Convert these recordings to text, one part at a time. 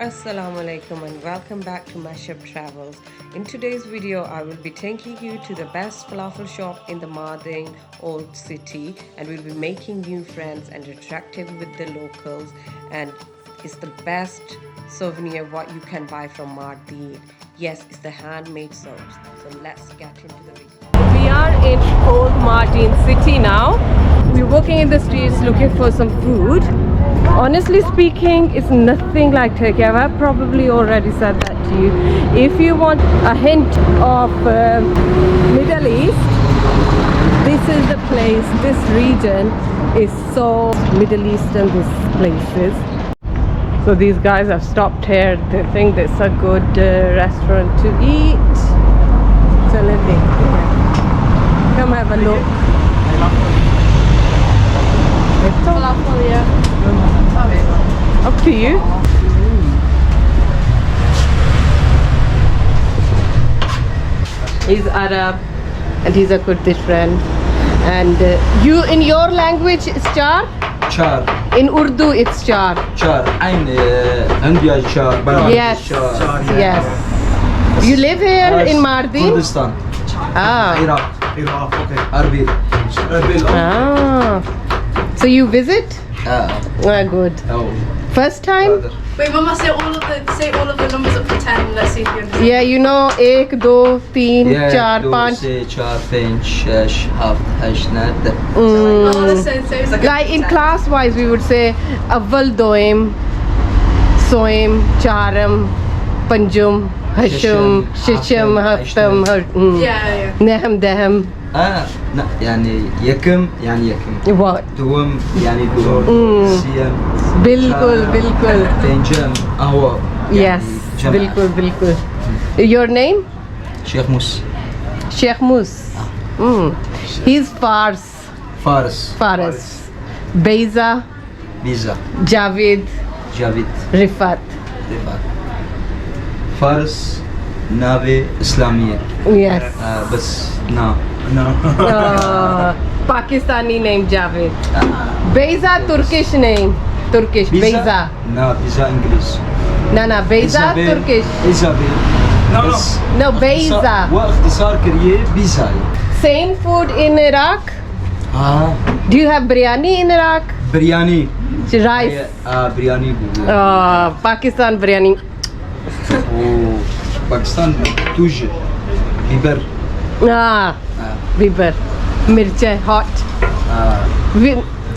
Assalamu alaikum and welcome back to Mashup Travels. In today's video, I will be taking you to the best falafel shop in the Mardin old city, and we'll be making new friends and interacting with the locals, and it's the best souvenir what you can buy from Mardin. Yes, it's the handmade soaps. So let's get into the video. We are in old Mardin city now. We're walking in the streets looking for some food. Honestly speaking, it's nothing like Turkey. I've probably already said that to you. If you want a hint of Middle East, this is the place. This region is so Middle Eastern, these places. So these guys have stopped here. They think it's a good restaurant to eat. So let me come have a look. Falafel, yeah. Up to you. He's Arab and he's a Kurdish friend. And you, in your language, it's char? Char. In Urdu, it's char. Char. India char. Yes. Yes. You live here in Mardin? Kurdistan. Ah. Iraq. Okay. Arbil. Ah. So you visit? Ah, good. Oh. First time? Wait, Mama, say all of the numbers up to 10. Let's see if you understand. Yeah, you know, 1, 2, 3, 4, 5. 6, 4, 5, 6, 7, 8, 9. Oh, that's so Like in class wise, we would say Awal Doim, Soim, Charam, Panjum, Hashum, Shisham, Haftam, Yeah. Naham, Daham. يعني يكم يعني يكم. What? دوم يعني دوم. سيام. Bilkul. فنجان قهوة. Yes, bilkul. Your name? Sheikh Mus. Sheikh Mus. He's Fars. Faris. Beyza. Biza. Javid. Rifat. فارس نابي إسلامية. Yes. بس no. Pakistani name Javid. Beyza Turkish name. Turkish. Beyza. No, Biza English. No, Beyza Turkish. Isabel. No, Beyza. واختصار كريه بيزاي. Same food in Iraq? Do you have biryani in Iraq? Biryani. Rice. Biryani. Pakistan biryani. Pakistan توجه biber. Biber. Mirche, hot.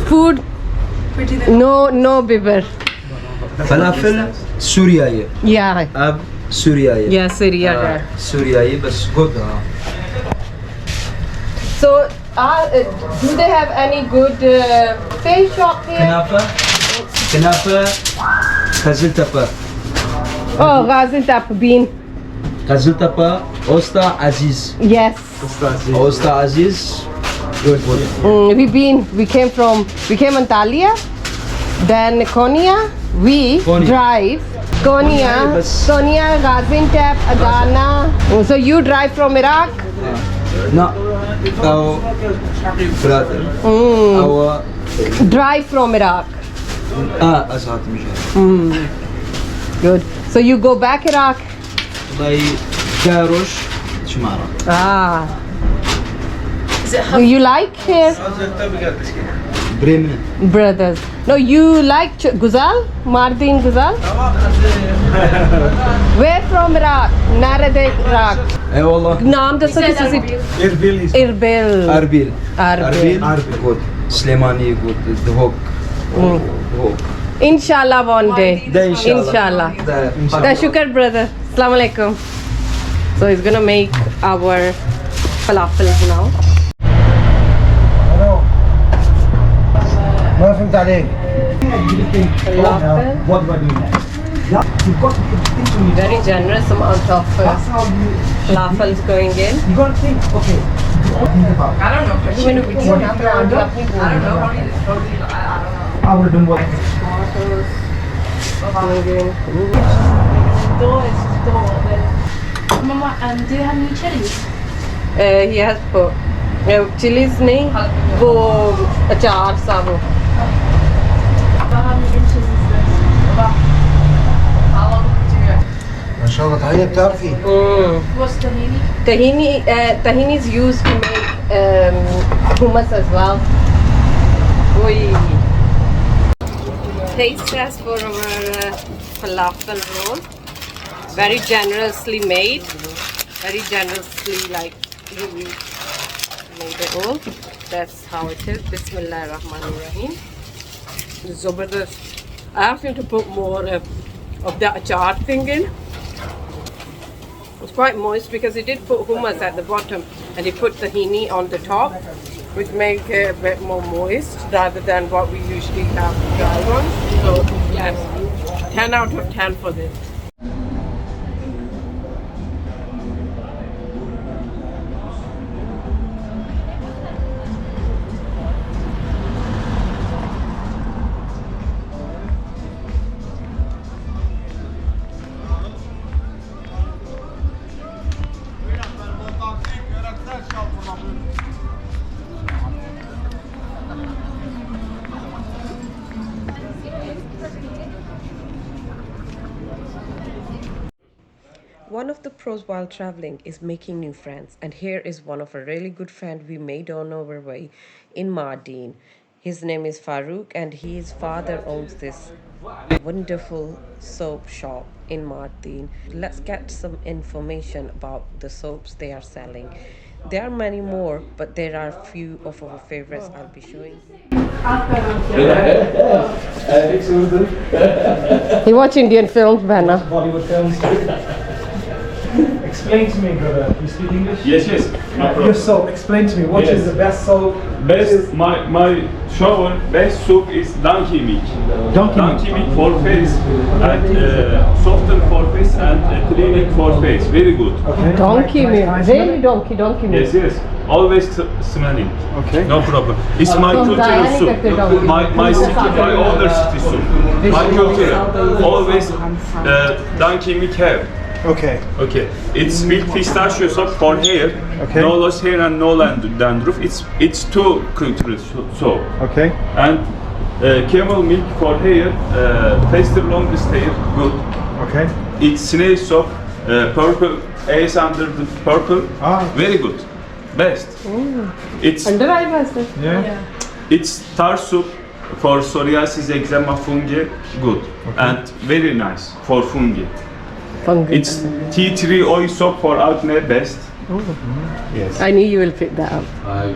Food. No biber. فلافل سورياية. Yeah. أب سورياية. Yeah, Syria. سورياية بس good. So, do they have any good fish shop here? كنافة Gaziantep. Oh, Gaziantep bean. Gaziantep Osta Aziz. Yes. Osta Aziz. Good. We came Antalya, then Konya. We drive Konya, Gaziantep, Adana. So you drive from Iraq? No. Our brother. Our drive from Iraq. Azad Mijal. Good. So you go back Iraq? By Garosh Shmara. Do you like here? Bremen. Brothers. No, you like Guzal? Mardin Guzal? Where from Iraq? Narade Iraq. Eyvallah. Naam ਦੱਸੋ ਕਿਸੇ Erbil. Good. Slemani good. Dhok. Inshallah one day. Inshallah. Shukar brother. Assalamu alaikum. So he's gonna make our falafels now. ما فهمت عليك. Very generous amount of falafels going in. You gotta think, okay. I don't know. I don't know. I would have done what? Mama, do you have any chilies? He has put chilies नहीं वो अचार सा वो How long شاء طحينة بتعرفي؟ What's tahini? Tahini is used to make hummus as well. Oi. Taste test for our falafel roll. Very generously made. Very generously, like you made it all. That's how it is. Bismillahirrahmanirrahim. Zabardast. I asked him to put more of that achar thing in. It's quite moist because he did put hummus at the bottom and he put tahini on the top, which make it a bit more moist rather than what we usually have dry ones. So yes, 10 out of 10 for this. One of the pros while traveling is making new friends, and here is one of a really good friend we made on our way in Mardin. His name is Faruk, and his father owns this wonderful soap shop in Mardin. Let's get some information about the soaps they are selling. There are many more, but there are a few of our favorites I'll be showing. You watch Indian films, Bana? Bollywood films. Explain to me, brother. You speak English? Yes, yes. No Your problem. soap. Explain to me. What is Yes. the best soap? Best, my shower best soup is donkey milk. Donkey milk. For face and soften for face and cleaning for face. Very good. Okay. Donkey Can I milk. smell Really it? donkey milk. Yes, yes. Always smelling. Okay. No problem. It's my cultural soup. My city, my older city soup. My culture. Always donkey milk have. Okay. Okay, it's milk pistachio soap for hair. Okay. No loss hair and no dandruff. It's too cultural soap. Okay. And camel milk for hair, faster longest hair, good. Okay. It's snail soap, purple, ace under the purple, Ah. very good, best. It's Under eye master. Yeah. it's tar soup for psoriasis, eczema, fungi, good. And very nice for fungi. It's tea tree oil soap for acne, best. Yes. I knew you will pick that up. I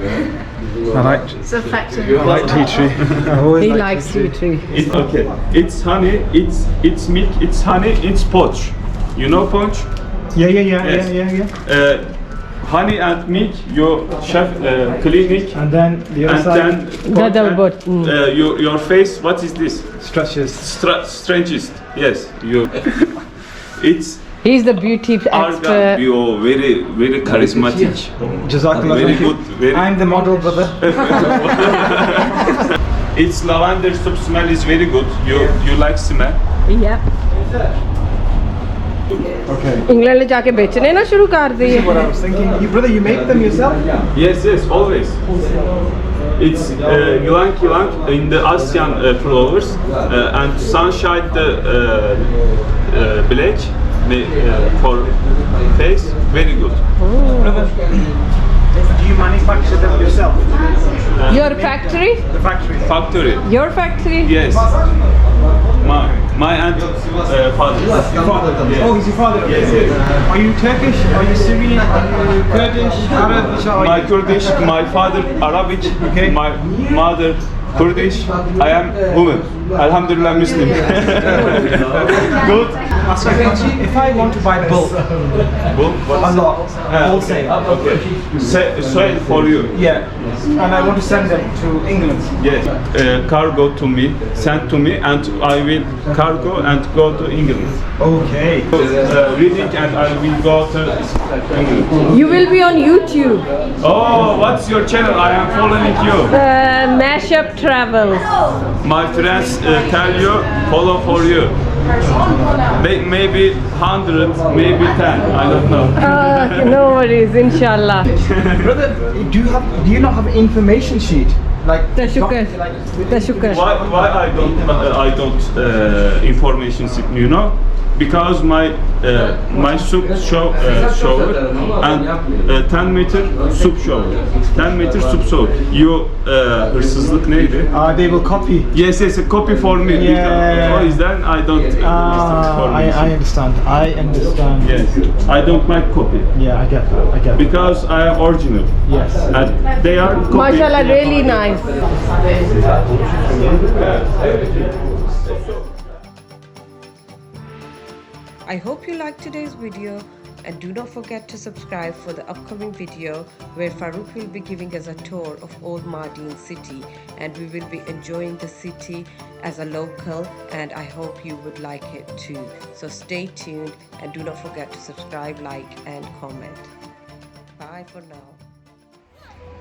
like. It's a factory. I like tea tree. I always He like likes tea tree. Okay, it's honey, it's milk, it's honey, it's poach. You know poach? Yeah. Yes. Honey and milk, your chef clinic, And then the other and side then poach Double and, bot. your face. What is this? stretches. Strangest. Yes, you. It's He's the beauty argan. expert. You very charismatic. Jazakallah. Very thank you. good. Very. I'm the model, brother. Its lavender soup smell is very good. You like smell? Yeah. Okay. England ले जाके बेचने ना शुरू कर This दिए. is what I was thinking. You, brother, you make them yourself? Yes, always. It's ylang in the Asian flowers and sunshine the black for face. Very good. Brother, do you manufacture them yourself? Your factory? The factory. Factory. Your factory? Yes. My aunt father. Your father does. Yes. Oh, he's your father. Yes. Are you Turkish? Are you Syrian? Are you Kurdish? Arab? Which are My you? Kurdish, my father Arabic, Okay. my mother Kurdish. I am woman. Alhamdulillah Muslim. Good. If I want to buy bulk, Boom. a lot, wholesale, Okay. Sell for you. yeah, and I want to send them to England. Yes. Cargo to me, send to me, and I will cargo and go to England. Okay. Reading and I will go to England. You will be on YouTube. Oh, what's your channel? I am following you. Mashup travels. My friends tell you, follow for you. Maybe 100, maybe 10. I don't know. No worries, inshallah. Brother, do you not have an information sheet? Like Tashukar. Tashukar. Why I don't information, you know? because my soup shower and 10 meter soup shower. 10 meter soup shower. You hırsızlık neydi? They will copy. Yes, a copy for me. Yeah. O yüzden I don't for me. I understand. I understand. Yes, I don't like copy. Yeah, I get that. I get that. Because I am original. Yes. And they are copy. Mashallah, really nice. I hope you liked today's video, and do not forget to subscribe for the upcoming video where Faruk will be giving us a tour of old Mardin city, and we will be enjoying the city as a local, and I hope you would like it too. So stay tuned and do not forget to subscribe, like and comment. Bye for now.